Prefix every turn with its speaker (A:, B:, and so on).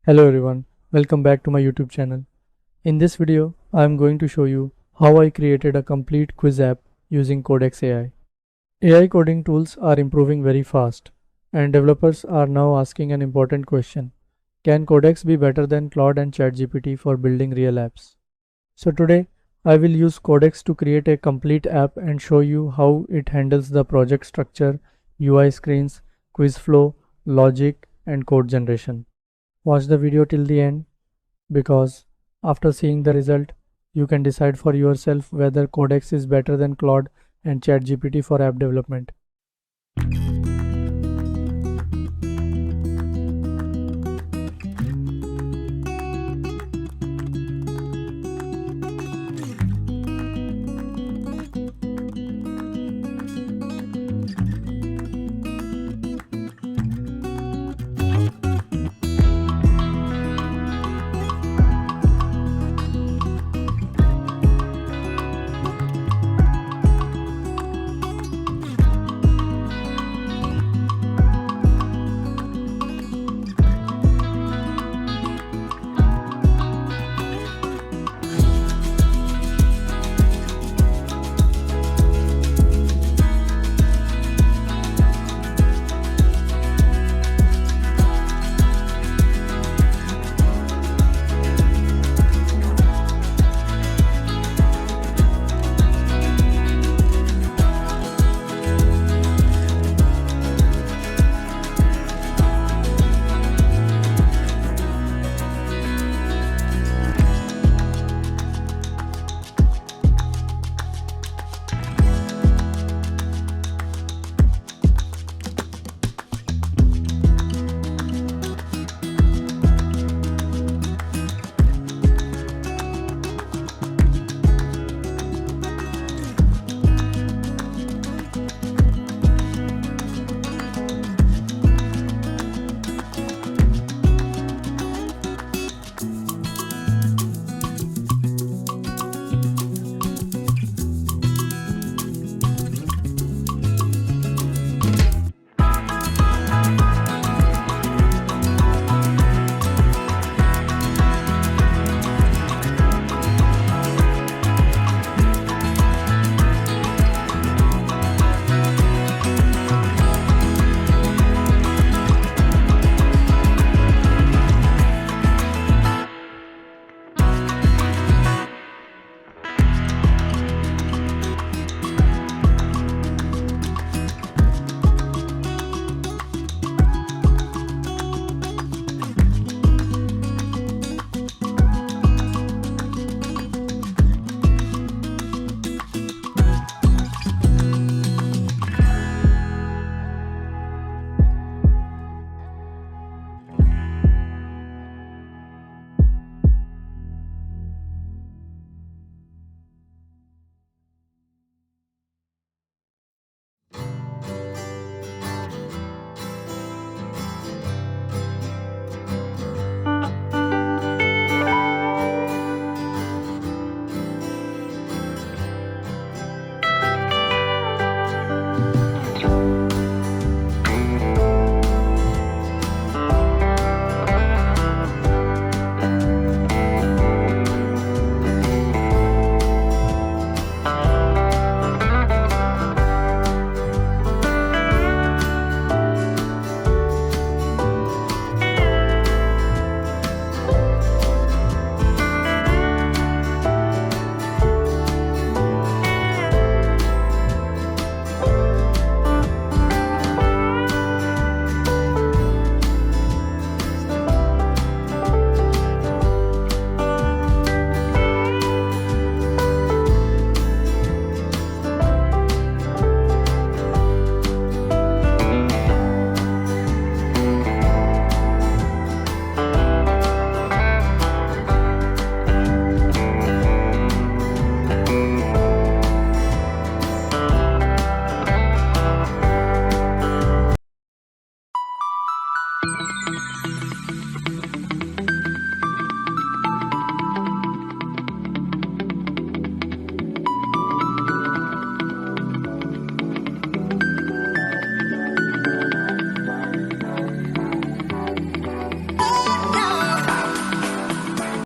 A: Hello everyone, welcome back to my YouTube channel. In this video, I am going to show you how I created a complete quiz app using Codex AI. AI coding tools are improving very fast, and developers are now asking an important question. Can Codex be better than Claude and ChatGPT for building real apps? So today, I will use Codex to create a complete app and show you how it handles the project structure, UI screens, quiz flow, logic, and code generation. Watch the video till the end because after seeing the result, you can decide for yourself whether Codex is better than Claude and ChatGPT for app development.